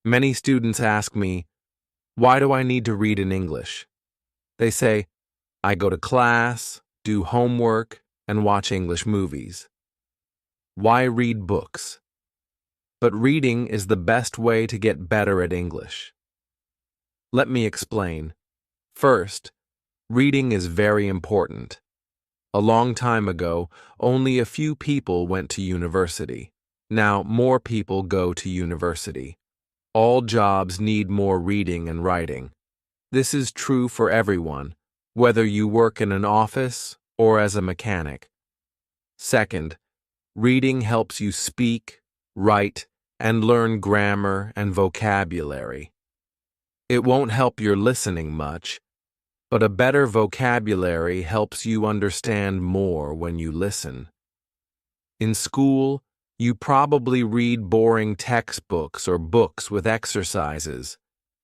Many students ask me, why do I need to read in English? They say, I go to class, do homework, and watch English movies. Why read books? But reading is the best way to get better at English. Let me explain. First, reading is very important. A long time ago, only a few people went to university. Now, more people go to university. All jobs need more reading and writing. This is true for everyone, whether you work in an office or as a mechanic. Second, reading helps you speak, write, and learn grammar and vocabulary. It won't help your listening much, but a better vocabulary helps you understand more when you listen. In school, you probably read boring textbooks or books with exercises,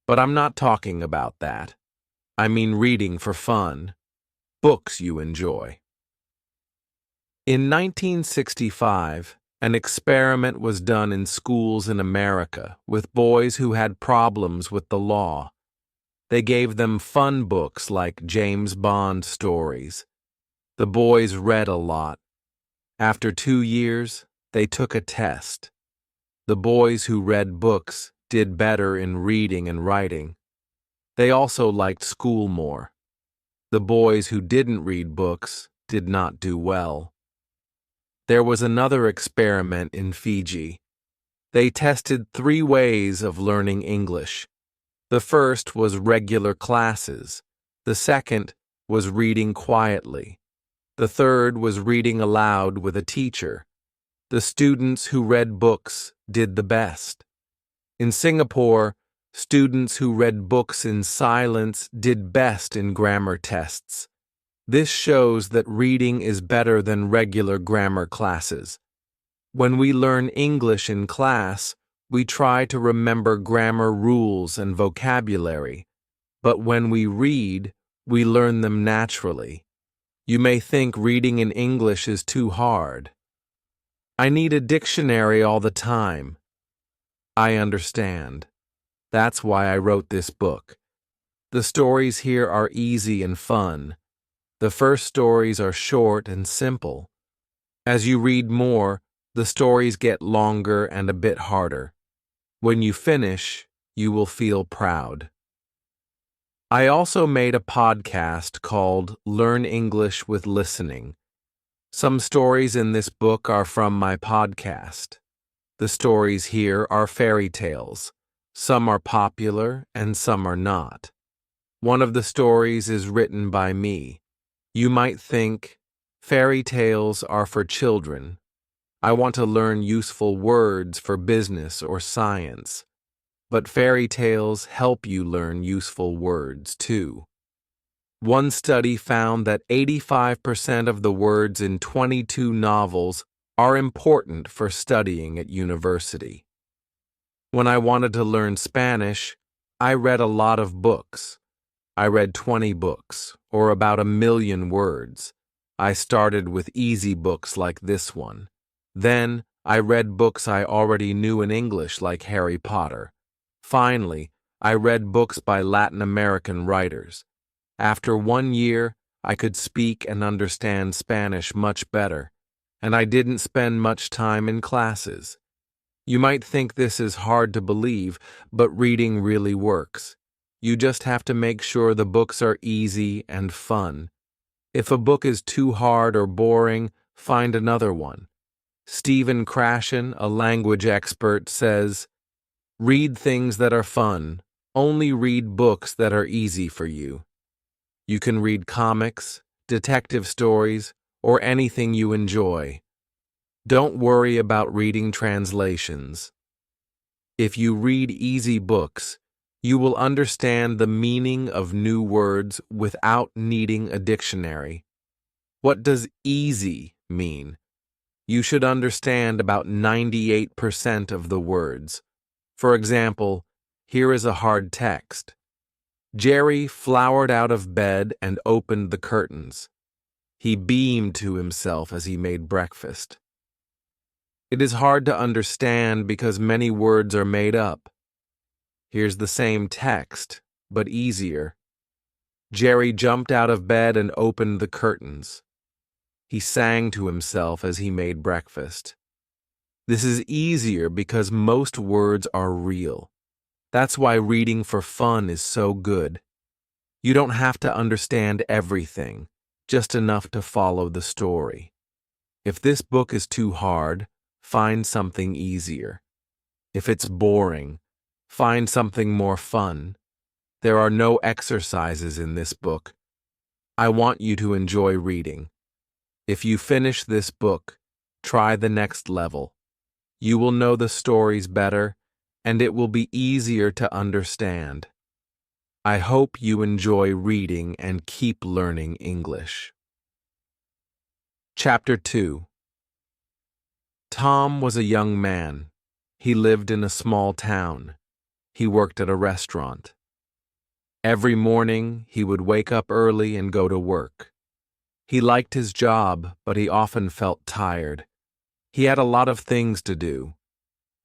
but I'm not talking about that. I mean reading for fun, books you enjoy. In 1965, an experiment was done in schools in America with boys who had problems with the law. They gave them fun books like James Bond stories. The boys read a lot. After 2 years, they took a test. The boys who read books did better in reading and writing. They also liked school more. The boys who didn't read books did not do well. There was another experiment in Fiji. They tested 3 ways of learning English. The first was regular classes. The second was reading quietly. The third was reading aloud with a teacher. The students who read books did the best. In Singapore, students who read books in silence did best in grammar tests. This shows that reading is better than regular grammar classes. When we learn English in class, we try to remember grammar rules and vocabulary, but when we read, we learn them naturally. You may think reading in English is too hard. I need a dictionary all the time. I understand. That's why I wrote this book. The stories here are easy and fun. The first stories are short and simple. As you read more, the stories get longer and a bit harder. When you finish, you will feel proud. I also made a podcast called Learn English with Listening. Some stories in this book are from my podcast. The stories here are fairy tales. Some are popular and some are not. One of the stories is written by me. You might think, fairy tales are for children. I want to learn useful words for business or science. But fairy tales help you learn useful words too. One study found that 85% of the words in 22 novels are important for studying at university. When I wanted to learn Spanish, I read a lot of books. I read 20 books, or about 1,000,000 words. I started with easy books like this one. Then, I read books I already knew in English like Harry Potter. Finally, I read books by Latin American writers. After 1 year, I could speak and understand Spanish much better, and I didn't spend much time in classes. You might think this is hard to believe, but reading really works. You just have to make sure the books are easy and fun. If a book is too hard or boring, find another one. Stephen Krashen, a language expert, says, "Read things that are fun. Only read books that are easy for you." You can read comics, detective stories, or anything you enjoy. Don't worry about reading translations. If you read easy books, you will understand the meaning of new words without needing a dictionary. What does easy mean? You should understand about 98% of the words. For example, here is a hard text. Jerry flowered out of bed and opened the curtains. He beamed to himself as he made breakfast. It is hard to understand because many words are made up. Here's the same text, but easier. Jerry jumped out of bed and opened the curtains. He sang to himself as he made breakfast. This is easier because most words are real. That's why reading for fun is so good. You don't have to understand everything, just enough to follow the story. If this book is too hard, find something easier. If it's boring, find something more fun. There are no exercises in this book. I want you to enjoy reading. If you finish this book, try the next level. You will know the stories better, and it will be easier to understand. I hope you enjoy reading and keep learning English. Chapter 2. Tom was a young man. He lived in a small town. He worked at a restaurant. Every morning, he would wake up early and go to work. He liked his job, but he often felt tired. He had a lot of things to do.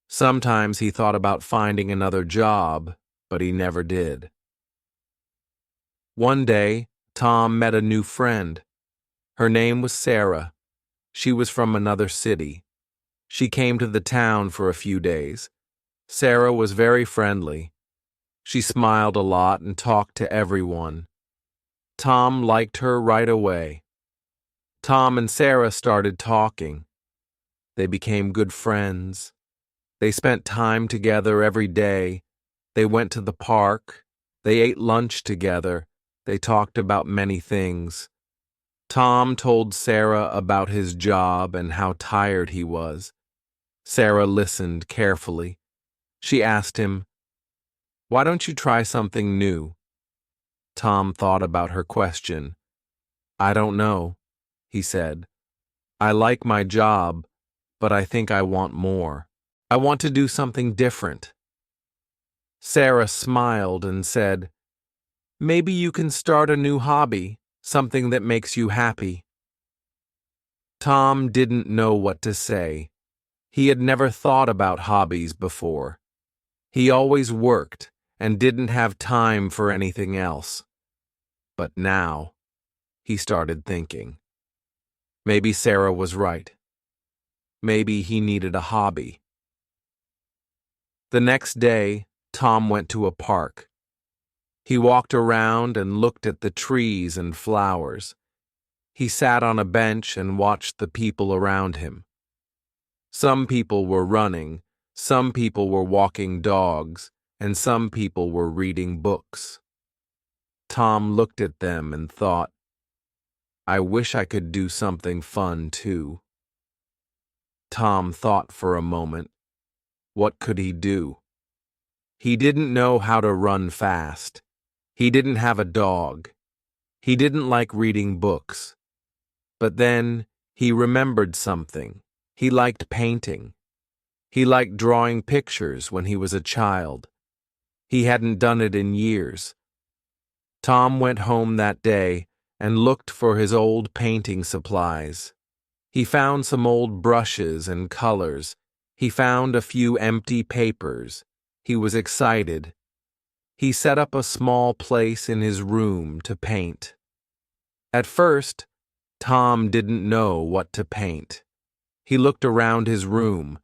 Sometimes he thought about finding another job, but he never did. One day, Tom met a new friend. Her name was Sarah. She was from another city. She came to the town for a few days. Sarah was very friendly. She smiled a lot and talked to everyone. Tom liked her right away. Tom and Sarah started talking. They became good friends. They spent time together every day. They went to the park. They ate lunch together. They talked about many things. Tom told Sarah about his job and how tired he was. Sarah listened carefully. She asked him, "Why don't you try something new?" Tom thought about her question. "I don't know," he said. "I like my job, but I think I want more. I want to do something different." Sarah smiled and said, "Maybe you can start a new hobby, something that makes you happy." Tom didn't know what to say. He had never thought about hobbies before. He always worked and didn't have time for anything else. But now, he started thinking. Maybe Sarah was right. Maybe he needed a hobby. The next day, Tom went to a park. He walked around and looked at the trees and flowers. He sat on a bench and watched the people around him. Some people were running, some people were walking dogs, and some people were reading books. Tom looked at them and thought, "I wish I could do something fun too." Tom thought for a moment. What could he do? He didn't know how to run fast. He didn't have a dog. He didn't like reading books. But then he remembered something. He liked painting. He liked drawing pictures when he was a child. He hadn't done it in years. Tom went home that day and looked for his old painting supplies. He found some old brushes and colors. He found a few empty papers. He was excited. He set up a small place in his room to paint. At first, Tom didn't know what to paint. He looked around his room.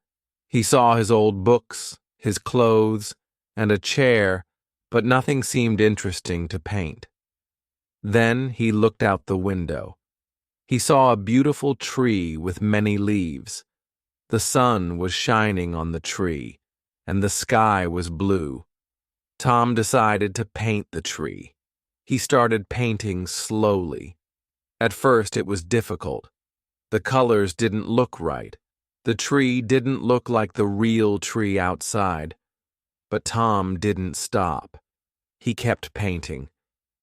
He saw his old books, his clothes, and a chair, but nothing seemed interesting to paint. Then he looked out the window. He saw a beautiful tree with many leaves. The sun was shining on the tree, and the sky was blue. Tom decided to paint the tree. He started painting slowly. At first it was difficult. The colors didn't look right. The tree didn't look like the real tree outside. But Tom didn't stop. He kept painting.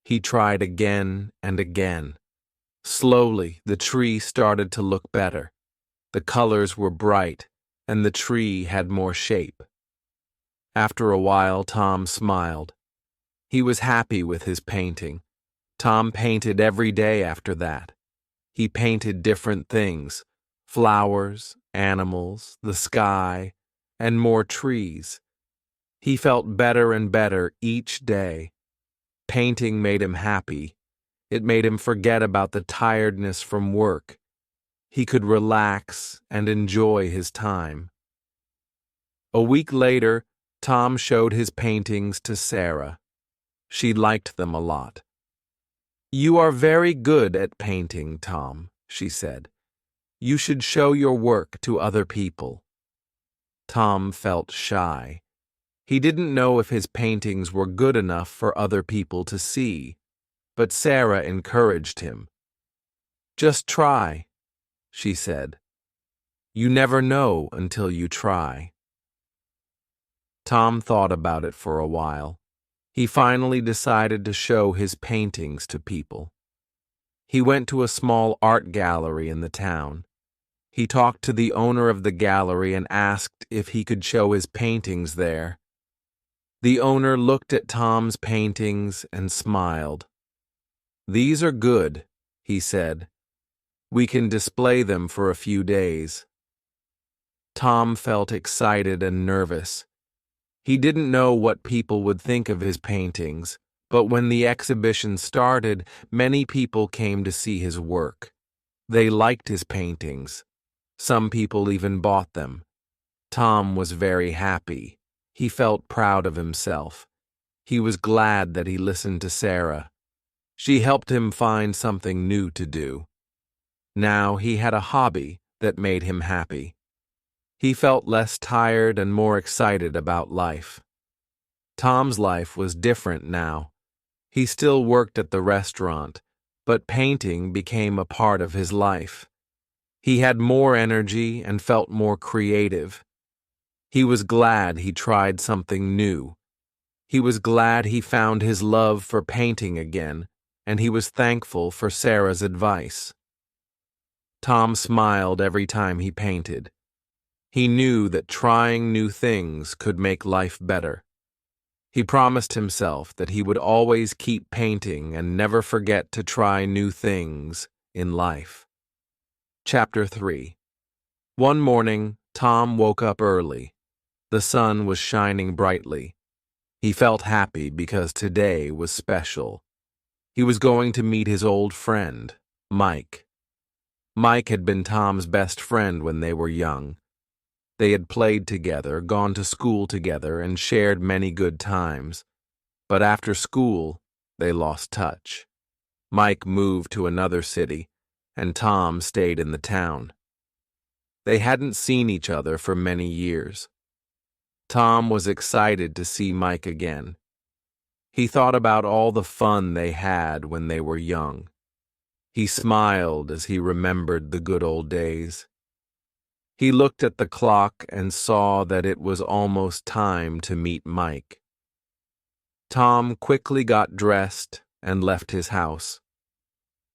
He tried again and again. Slowly, the tree started to look better. The colors were bright, and the tree had more shape. After a while, Tom smiled. He was happy with his painting. Tom painted every day after that. He painted different things: flowers, animals, the sky, and more trees. He felt better and better each day. Painting made him happy. It made him forget about the tiredness from work. He could relax and enjoy his time. A week later, Tom showed his paintings to Sarah. She liked them a lot. "You are very good at painting, Tom," she said. "You should show your work to other people." Tom felt shy. He didn't know if his paintings were good enough for other people to see, but Sarah encouraged him. "Just try," she said. "You never know until you try." Tom thought about it for a while. He finally decided to show his paintings to people. He went to a small art gallery in the town. He talked to the owner of the gallery and asked if he could show his paintings there. The owner looked at Tom's paintings and smiled. "These are good," he said. "We can display them for a few days." Tom felt excited and nervous. He didn't know what people would think of his paintings, but when the exhibition started, many people came to see his work. They liked his paintings. Some people even bought them. Tom was very happy. He felt proud of himself. He was glad that he listened to Sarah. She helped him find something new to do. Now he had a hobby that made him happy. He felt less tired and more excited about life. Tom's life was different now. He still worked at the restaurant, but painting became a part of his life. He had more energy and felt more creative. He was glad he tried something new. He was glad he found his love for painting again, and he was thankful for Sarah's advice. Tom smiled every time he painted. He knew that trying new things could make life better. He promised himself that he would always keep painting and never forget to try new things in life. Chapter 3. One morning, Tom woke up early. The sun was shining brightly. He felt happy because today was special. He was going to meet his old friend, Mike. Mike had been Tom's best friend when they were young. They had played together, gone to school together, and shared many good times. But after school, they lost touch. Mike moved to another city, and Tom stayed in the town. They hadn't seen each other for many years. Tom was excited to see Mike again. He thought about all the fun they had when they were young. He smiled as he remembered the good old days. He looked at the clock and saw that it was almost time to meet Mike. Tom quickly got dressed and left his house.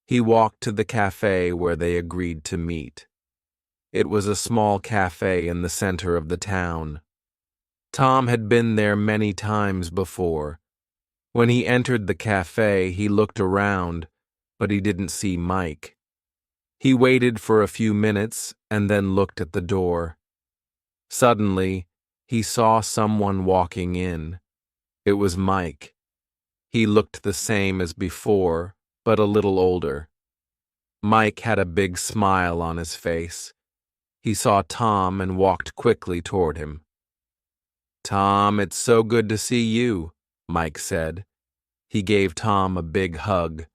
He walked to the cafe where they agreed to meet. It was a small cafe in the center of the town. Tom had been there many times before. When he entered the cafe, he looked around, but he didn't see Mike. He waited for a few minutes and then looked at the door. Suddenly, he saw someone walking in. It was Mike. He looked the same as before, but a little older. Mike had a big smile on his face. He saw Tom and walked quickly toward him. "Tom, it's so good to see you," Mike said. He gave Tom a big hug.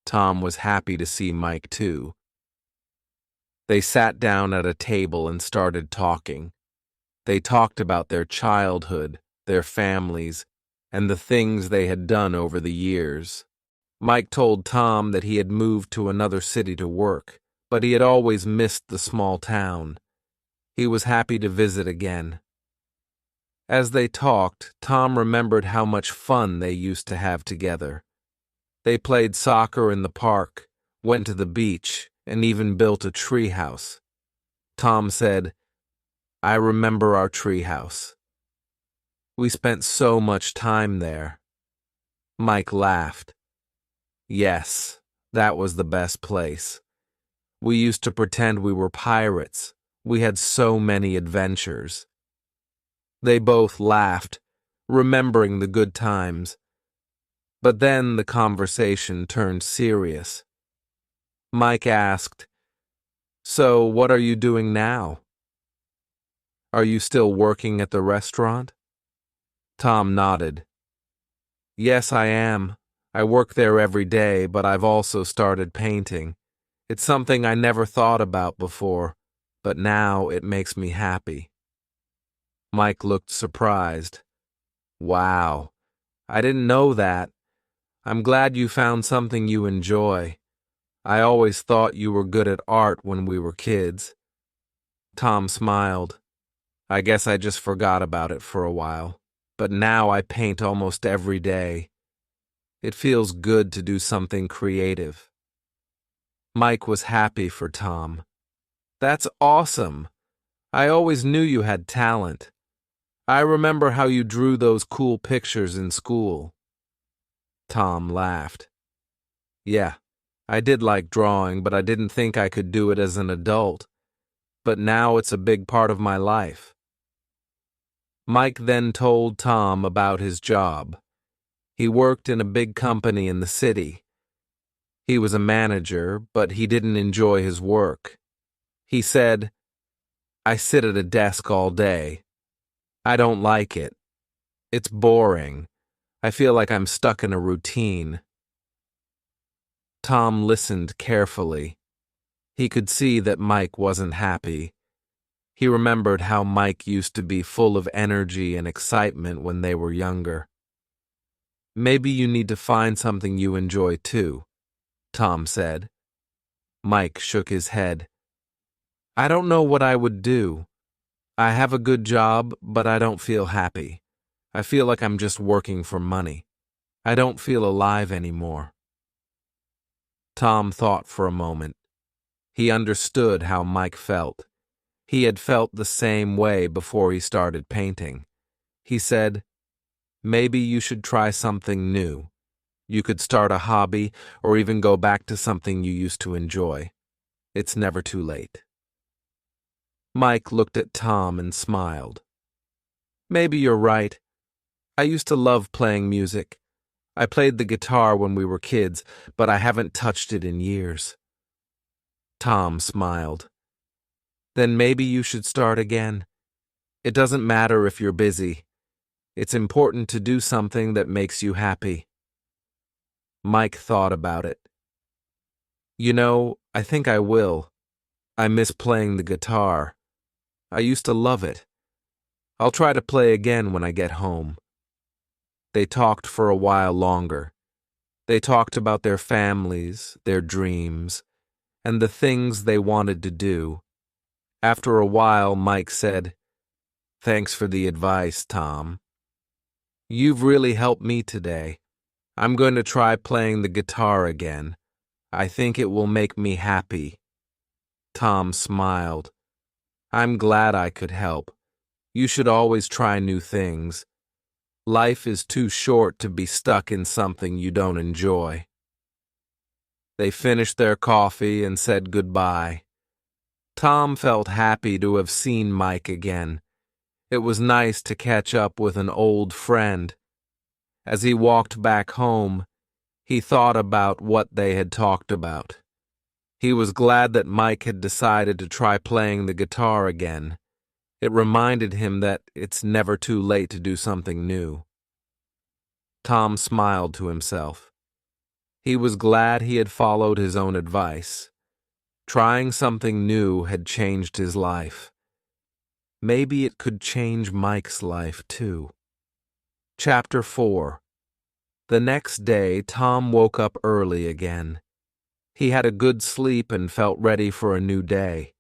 Tom was happy to see Mike too. They sat down at a table and started talking. They talked about their childhood, their families, and the things they had done over the years. Mike told Tom that he had moved to another city to work, but he had always missed the small town. He was happy to visit again. As they talked, Tom remembered how much fun they used to have together. They played soccer in the park, went to the beach, and even built a tree house. Tom said, "I remember our tree house. We spent so much time there." Mike laughed. "Yes, that was the best place. We used to pretend we were pirates. We had so many adventures." They both laughed, remembering the good times. But then the conversation turned serious. Mike asked, "So what are you doing now? Are you still working at the restaurant?" Tom nodded. "Yes, I am. I work there every day, but I've also started painting. It's something I never thought about before, but now it makes me happy." Mike looked surprised. "Wow, I didn't know that. I'm glad you found something you enjoy. I always thought you were good at art when we were kids." Tom smiled. "I guess I just forgot about it for a while, but now I paint almost every day. It feels good to do something creative." Mike was happy for Tom. "That's awesome. I always knew you had talent. I remember how you drew those cool pictures in school." Tom laughed. "Yeah, I did like drawing, but I didn't think I could do it as an adult. But now it's a big part of my life." Mike then told Tom about his job. He worked in a big company in the city. He was a manager, but he didn't enjoy his work. He said, "I sit at a desk all day. I don't like it. It's boring. I feel like I'm stuck in a routine." Tom listened carefully. He could see that Mike wasn't happy. He remembered how Mike used to be full of energy and excitement when they were younger. "Maybe you need to find something you enjoy too," Tom said. Mike shook his head. "I don't know what I would do. I have a good job, but I don't feel happy. I feel like I'm just working for money. I don't feel alive anymore." Tom thought for a moment. He understood how Mike felt. He had felt the same way before he started painting. He said, "Maybe you should try something new. You could start a hobby or even go back to something you used to enjoy. It's never too late." Mike looked at Tom and smiled. "Maybe you're right. I used to love playing music. I played the guitar when we were kids, but I haven't touched it in years." Tom smiled. "Then maybe you should start again. It doesn't matter if you're busy. It's important to do something that makes you happy." Mike thought about it. "You know, I think I will. I miss playing the guitar. I used to love it. I'll try to play again when I get home." They talked for a while longer. They talked about their families, their dreams, and the things they wanted to do. After a while, Mike said, "Thanks for the advice, Tom. You've really helped me today. I'm going to try playing the guitar again. I think it will make me happy." Tom smiled. "I'm glad I could help. You should always try new things. Life is too short to be stuck in something you don't enjoy." They finished their coffee and said goodbye. Tom felt happy to have seen Mike again. It was nice to catch up with an old friend. As he walked back home, he thought about what they had talked about. He was glad that Mike had decided to try playing the guitar again. It reminded him that it's never too late to do something new. Tom smiled to himself. He was glad he had followed his own advice. Trying something new had changed his life. Maybe it could change Mike's life too. Chapter 4. The next day, Tom woke up early again. He had a good sleep and felt ready for a new day.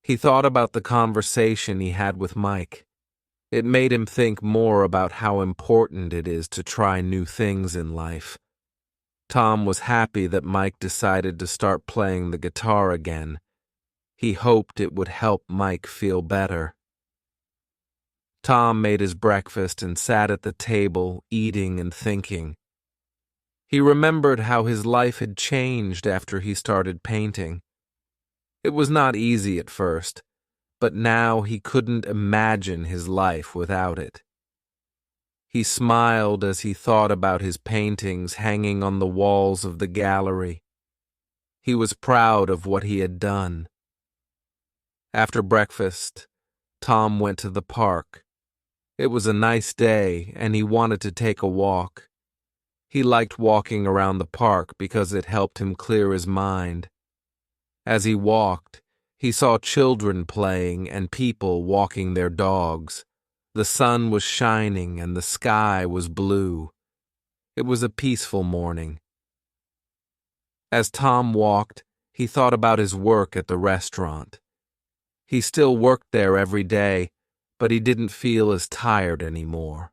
He thought about the conversation he had with Mike. It made him think more about how important it is to try new things in life. Tom was happy that Mike decided to start playing the guitar again. He hoped it would help Mike feel better. Tom made his breakfast and sat at the table, eating and thinking. He remembered how his life had changed after he started painting. It was not easy at first, but now he couldn't imagine his life without it. He smiled as he thought about his paintings hanging on the walls of the gallery. He was proud of what he had done. After breakfast, Tom went to the park. It was a nice day, and he wanted to take a walk. He liked walking around the park because it helped him clear his mind. As he walked, he saw children playing and people walking their dogs. The sun was shining and the sky was blue. It was a peaceful morning. As Tom walked, he thought about his work at the restaurant. He still worked there every day, but he didn't feel as tired anymore.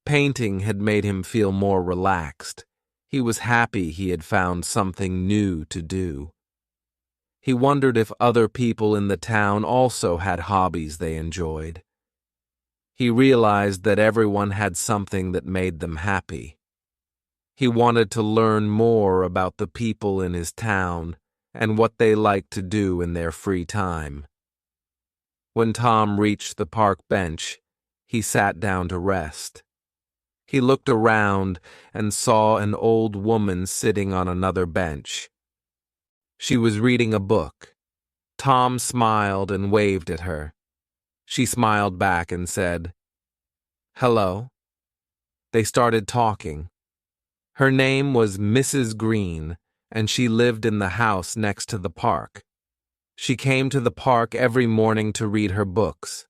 Painting had made him feel more relaxed. He was happy he had found something new to do. He wondered if other people in the town also had hobbies they enjoyed. He realized that everyone had something that made them happy. He wanted to learn more about the people in his town and what they liked to do in their free time. When Tom reached the park bench, he sat down to rest. He looked around and saw an old woman sitting on another bench. She was reading a book. Tom smiled and waved at her. She smiled back and said, "Hello." They started talking. Her name was Mrs. Green, and she lived in the house next to the park. She came to the park every morning to read her books.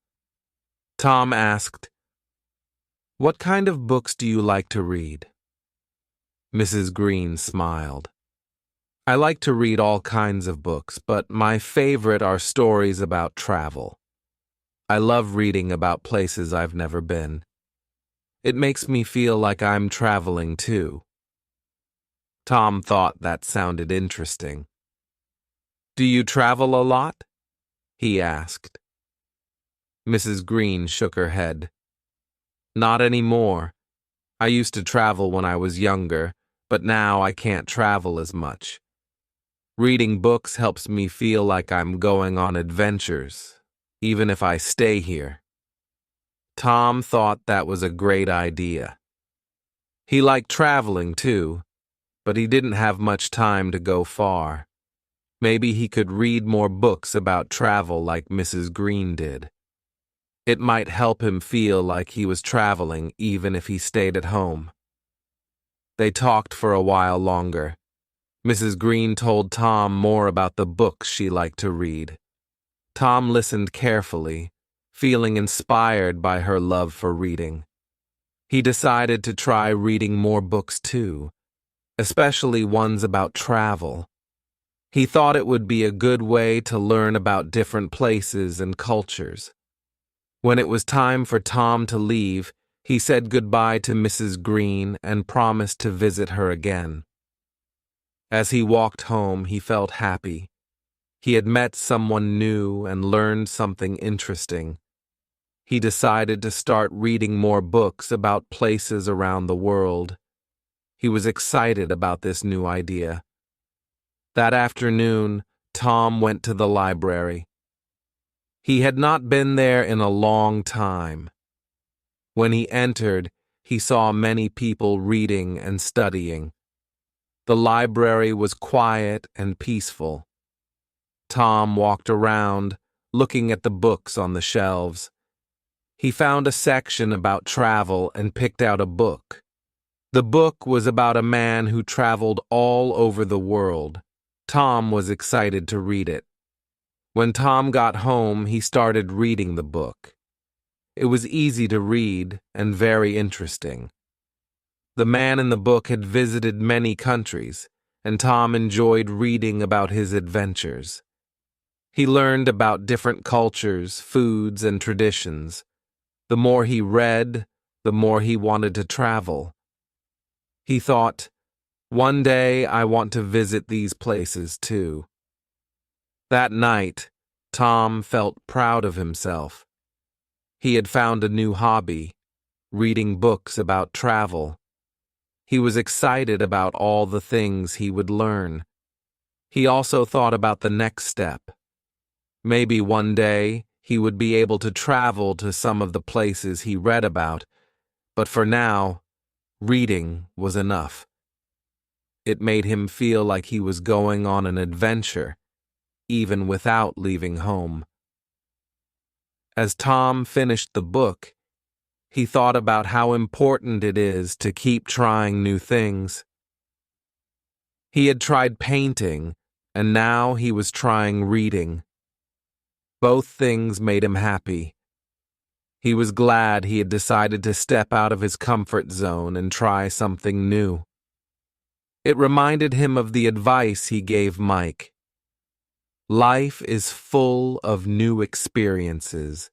Tom asked, "What kind of books do you like to read?" Mrs. Green smiled. "I like to read all kinds of books, but my favorite are stories about travel. I love reading about places I've never been. It makes me feel like I'm traveling too." Tom thought that sounded interesting. "Do you travel a lot?" he asked. Mrs. Green shook her head. "Not anymore. I used to travel when I was younger, but now I can't travel as much. Reading books helps me feel like I'm going on adventures, even if I stay here." Tom thought that was a great idea. He liked traveling too, but he didn't have much time to go far. Maybe he could read more books about travel like Mrs. Green did. It might help him feel like he was traveling even if he stayed at home. They talked for a while longer. Mrs. Green told Tom more about the books she liked to read. Tom listened carefully, feeling inspired by her love for reading. He decided to try reading more books too, especially ones about travel. He thought it would be a good way to learn about different places and cultures. When it was time for Tom to leave, he said goodbye to Mrs. Green and promised to visit her again. As he walked home, he felt happy. He had met someone new and learned something interesting. He decided to start reading more books about places around the world. He was excited about this new idea. That afternoon, Tom went to the library. He had not been there in a long time. When he entered, he saw many people reading and studying. The library was quiet and peaceful. Tom walked around, looking at the books on the shelves. He found a section about travel and picked out a book. The book was about a man who traveled all over the world. Tom was excited to read it. When Tom got home, he started reading the book. It was easy to read and very interesting. The man in the book had visited many countries, and Tom enjoyed reading about his adventures. He learned about different cultures, foods, and traditions. The more he read, the more he wanted to travel. He thought, "One day I want to visit these places too." That night, Tom felt proud of himself. He had found a new hobby, reading books about travel. He was excited about all the things he would learn. He also thought about the next step. Maybe one day he would be able to travel to some of the places he read about, But for now, reading was enough. It made him feel like he was going on an adventure, even without leaving home. As Tom finished the book, he thought about how important it is to keep trying new things. He had tried painting, and now he was trying reading. Both things made him happy. He was glad he had decided to step out of his comfort zone and try something new. It reminded him of the advice he gave Mike. Life is full of new experiences,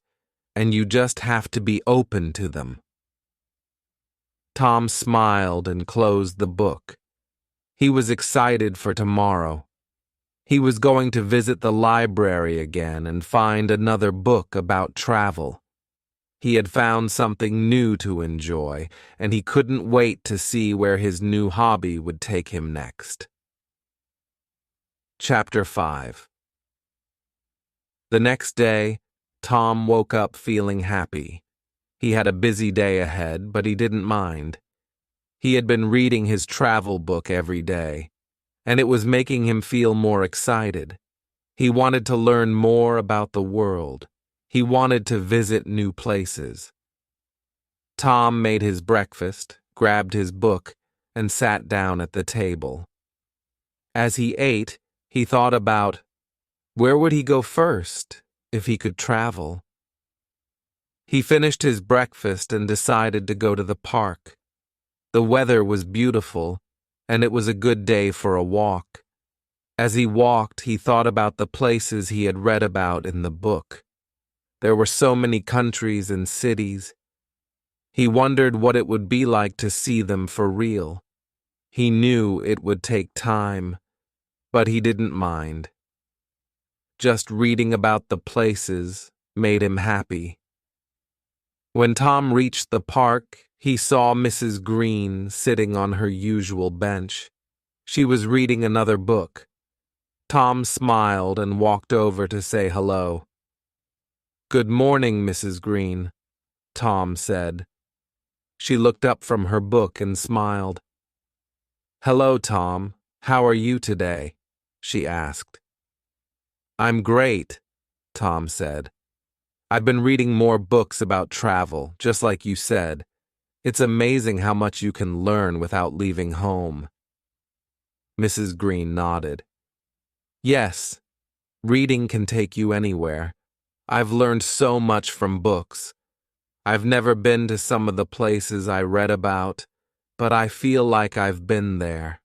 and you just have to be open to them. Tom smiled and closed the book. He was excited for tomorrow. He was going to visit the library again and find another book about travel. He had found something new to enjoy, and he couldn't wait to see where his new hobby would take him next. Chapter 5. The next day, Tom woke up feeling happy. He had a busy day ahead, but he didn't mind. He had been reading his travel book every day, and it was making him feel more excited. He wanted to learn more about the world. He wanted to visit new places. Tom made his breakfast, grabbed his book, and sat down at the table. As he ate, he thought about where would he go first if he could travel. He finished his breakfast and decided to go to the park. The weather was beautiful, and it was a good day for a walk. As he walked, he thought about the places he had read about in the book. There were so many countries and cities. He wondered what it would be like to see them for real. He knew it would take time, but he didn't mind. Just reading about the places made him happy. When Tom reached the park, he saw Mrs. Green sitting on her usual bench. She was reading another book. Tom smiled and walked over to say hello. "Good morning, Mrs. Green," Tom said. She looked up from her book and smiled. "Hello, Tom. How are you today?" she asked. "I'm great," Tom said. "I've been reading more books about travel, just like you said. It's amazing how much you can learn without leaving home." Mrs. Green nodded. "Yes, reading can take you anywhere. I've learned so much from books. I've never been to some of the places I read about, but I feel like I've been there."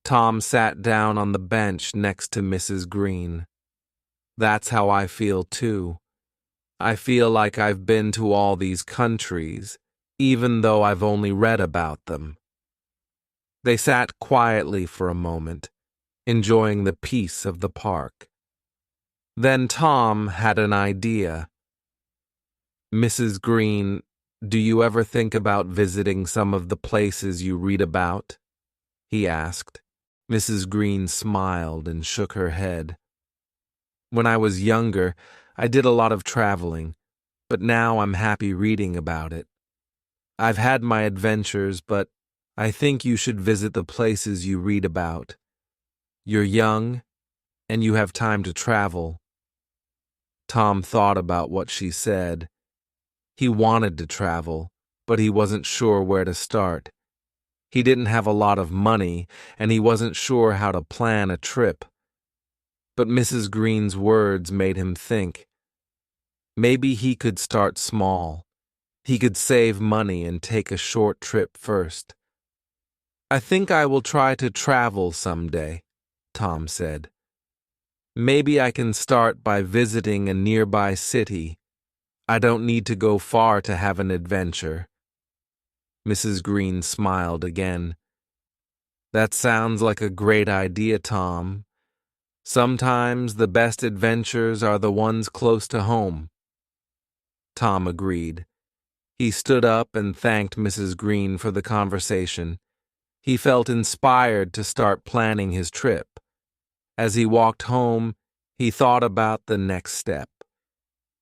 Tom sat down on the bench next to Mrs. Green. "That's how I feel too. I feel like I've been to all these countries, even though I've only read about them." They sat quietly for a moment, enjoying the peace of the park. Then Tom had an idea. "Mrs. Green, do you ever think about visiting some of the places you read about?" he asked. Mrs. Green smiled and shook her head. "When I was younger, I did a lot of traveling, but now I'm happy reading about it. I've had my adventures, but I think you should visit the places you read about. You're young, and you have time to travel." Tom thought about what she said. He wanted to travel, but he wasn't sure where to start. He didn't have a lot of money, and he wasn't sure how to plan a trip. But Mrs. Green's words made him think. Maybe he could start small. He could save money and take a short trip first. "I think I will try to travel someday," Tom said. "Maybe I can start by visiting a nearby city. I don't need to go far to have an adventure." Mrs. Green smiled again. "That sounds like a great idea, Tom. Sometimes the best adventures are the ones close to home." Tom agreed. He stood up and thanked Mrs. Green for the conversation. He felt inspired to start planning his trip. As he walked home, he thought about the next step.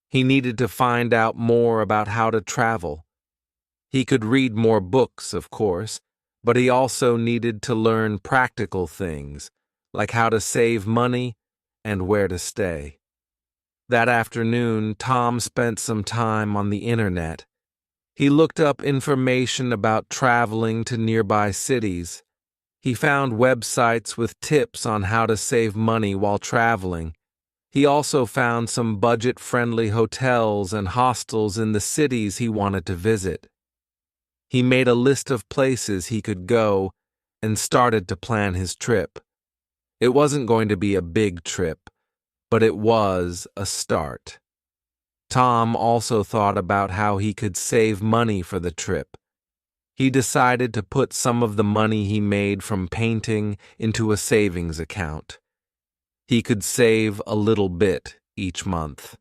He needed to find out more about how to travel. He could read more books, of course, but he also needed to learn practical things, like how to save money and where to stay. That afternoon, Tom spent some time on the internet. He looked up information about traveling to nearby cities. He found websites with tips on how to save money while traveling. He also found some budget-friendly hotels and hostels in the cities he wanted to visit. He made a list of places he could go and started to plan his trip. It wasn't going to be a big trip, but it was a start. Tom also thought about how he could save money for the trip. He decided to put some of the money he made from painting into a savings account. He could save a little bit each month.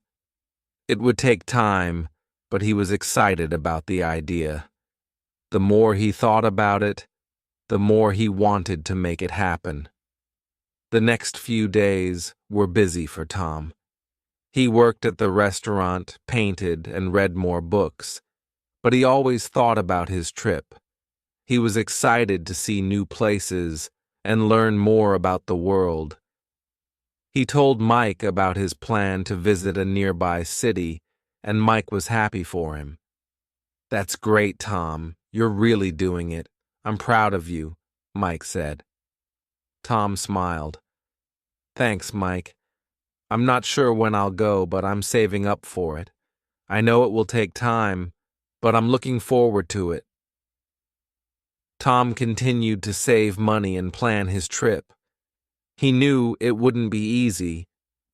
It would take time, but he was excited about the idea. The more he thought about it, the more he wanted to make it happen. The next few days were busy for Tom. He worked at the restaurant, painted, and read more books, but he always thought about his trip. He was excited to see new places and learn more about the world. He told Mike about his plan to visit a nearby city, and Mike was happy for him. "That's great, Tom. You're really doing it. I'm proud of you," Mike said. Tom smiled. "Thanks, Mike. I'm not sure when I'll go, but I'm saving up for it. I know it will take time, but I'm looking forward to it." Tom continued to save money and plan his trip. He knew it wouldn't be easy,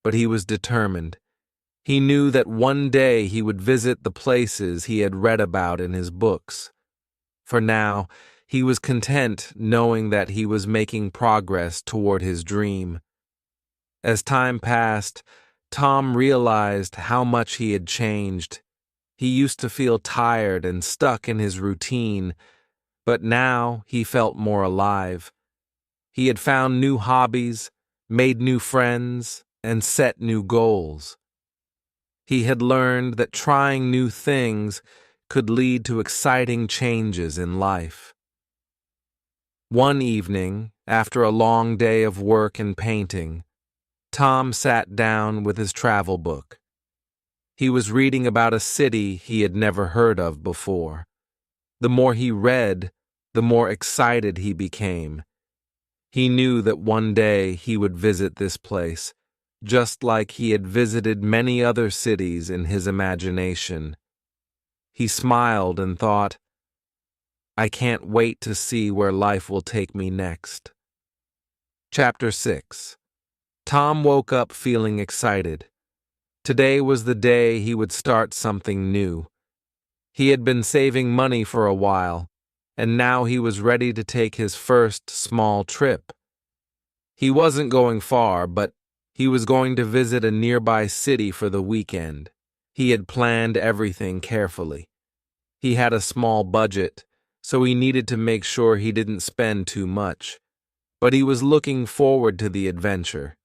but he was determined. He knew that one day he would visit the places he had read about in his books. For now, he was content knowing that he was making progress toward his dream. As time passed, Tom realized how much he had changed. He used to feel tired and stuck in his routine, but now he felt more alive. He had found new hobbies, made new friends, and set new goals. He had learned that trying new things could lead to exciting changes in life. One evening, after a long day of work and painting, Tom sat down with his travel book. He was reading about a city he had never heard of before. The more he read, the more excited he became. He knew that one day he would visit this place, just like he had visited many other cities in his imagination. He smiled and thought, "I can't wait to see where life will take me next." Chapter 6. Tom woke up feeling excited. Today was the day he would start something new. He had been saving money for a while, and now he was ready to take his first small trip. He wasn't going far, but he was going to visit a nearby city for the weekend. He had planned everything carefully. He had a small budget, so he needed to make sure he didn't spend too much, but he was looking forward to the adventure.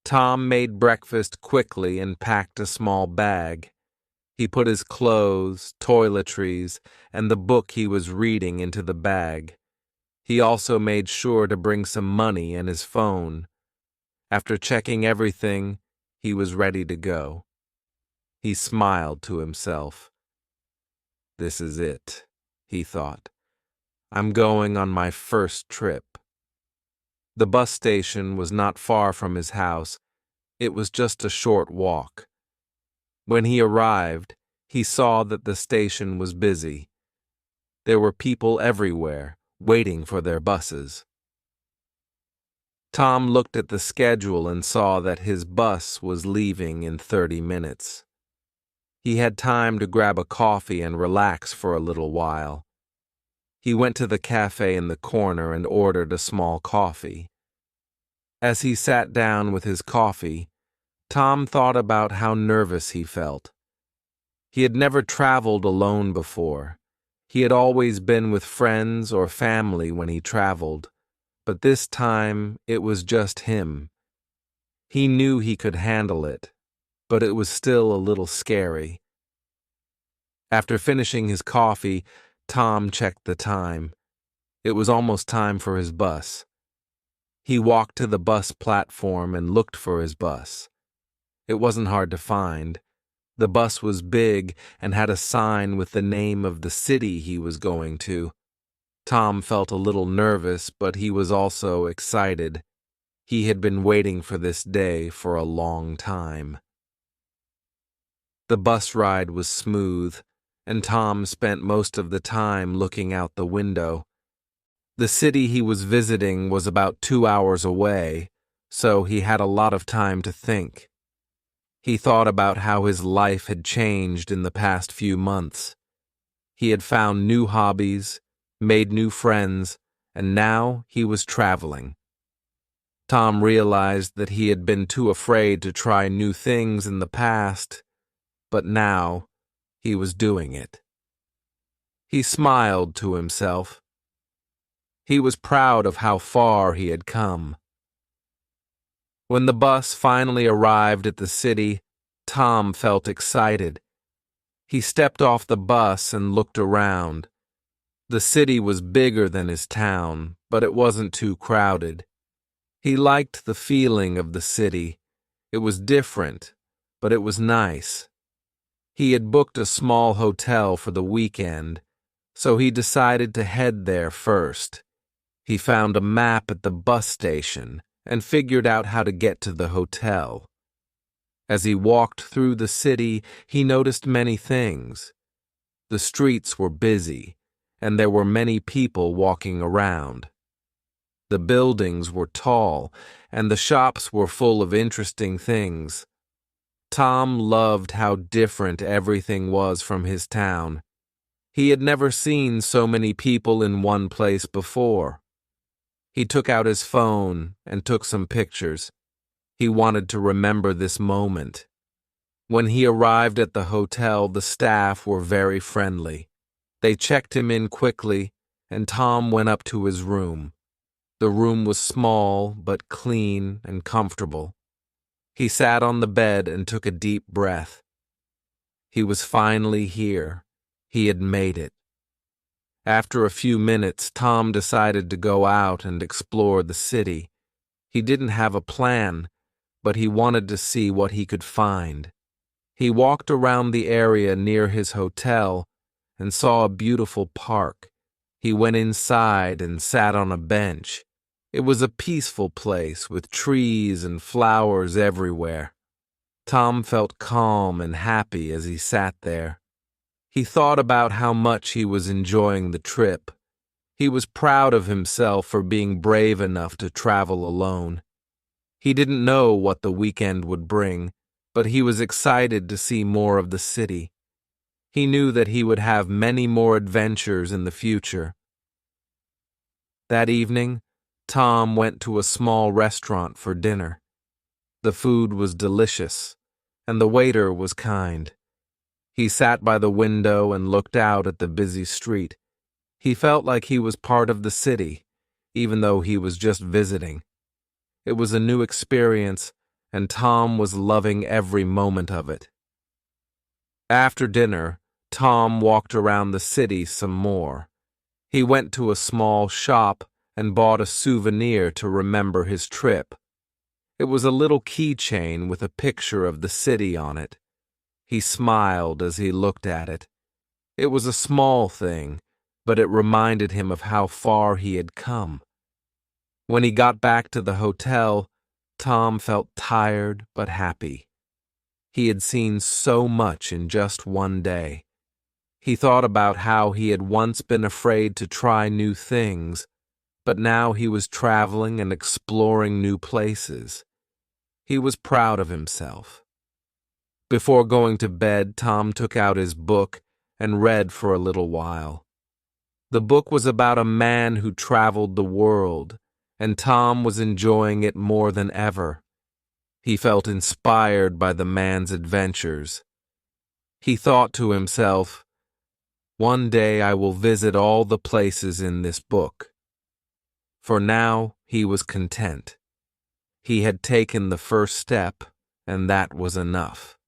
Tom made breakfast quickly and packed a small bag. He put his clothes, toiletries, and the book he was reading into the bag. He also made sure to bring some money and his phone. After checking everything, he was ready to go. He smiled to himself. "This is it," he thought. "I'm going on my first trip." The bus station was not far from his house. It was just a short walk. When he arrived, he saw that the station was busy. There were people everywhere, waiting for their buses. Tom looked at the schedule and saw that his bus was leaving in 30 minutes. He had time to grab a coffee and relax for a little while. He went to the cafe in the corner and ordered a small coffee. As he sat down with his coffee, Tom thought about how nervous he felt. He had never traveled alone before. He had always been with friends or family when he traveled, but this time it was just him. He knew he could handle it, but it was still a little scary. After finishing his coffee, Tom checked the time. It was almost time for his bus. He walked to the bus platform and looked for his bus. It wasn't hard to find. The bus was big and had a sign with the name of the city he was going to. Tom felt a little nervous, but he was also excited. He had been waiting for this day for a long time. The bus ride was smooth, and Tom spent most of the time looking out the window. The city he was visiting was about 2 hours away, so he had a lot of time to think. He thought about how his life had changed in the past few months. He had found new hobbies, made new friends, and now he was traveling. Tom realized that he had been too afraid to try new things in the past, but now he was doing it. He smiled to himself. He was proud of how far he had come. When the bus finally arrived at the city, Tom felt excited. He stepped off the bus and looked around. The city was bigger than his town, but it wasn't too crowded. He liked the feeling of the city. It was different, but it was nice. He had booked a small hotel for the weekend, so he decided to head there first. He found a map at the bus station and figured out how to get to the hotel. As he walked through the city, he noticed many things. The streets were busy, and there were many people walking around. The buildings were tall, and the shops were full of interesting things. Tom loved how different everything was from his town. He had never seen so many people in one place before. He took out his phone and took some pictures. He wanted to remember this moment. When he arrived at the hotel, the staff were very friendly. They checked him in quickly, and Tom went up to his room. The room was small, but clean and comfortable. He sat on the bed and took a deep breath. He was finally here. He had made it. After a few minutes, Tom decided to go out and explore the city. He didn't have a plan, but he wanted to see what he could find. He walked around the area near his hotel and saw a beautiful park. He went inside and sat on a bench. It was a peaceful place with trees and flowers everywhere. Tom felt calm and happy as he sat there. He thought about how much he was enjoying the trip. He was proud of himself for being brave enough to travel alone. He didn't know what the weekend would bring, but he was excited to see more of the city. He knew that he would have many more adventures in the future. That evening, Tom went to a small restaurant for dinner. The food was delicious, and the waiter was kind. He sat by the window and looked out at the busy street. He felt like he was part of the city, even though he was just visiting. It was a new experience, and Tom was loving every moment of it. After dinner, Tom walked around the city some more. He went to a small shop and bought a souvenir to remember his trip. It was a little keychain with a picture of the city on it. He smiled as he looked at it. It was a small thing, but it reminded him of how far he had come. When he got back to the hotel, Tom felt tired but happy. He had seen so much in just one day. He thought about how he had once been afraid to try new things, but now he was traveling and exploring new places. He was proud of himself. Before going to bed, Tom took out his book and read for a little while. The book was about a man who traveled the world, and Tom was enjoying it more than ever. He felt inspired by the man's adventures. He thought to himself, "One day I will visit all the places in this book." For now, he was content. He had taken the first step, and that was enough.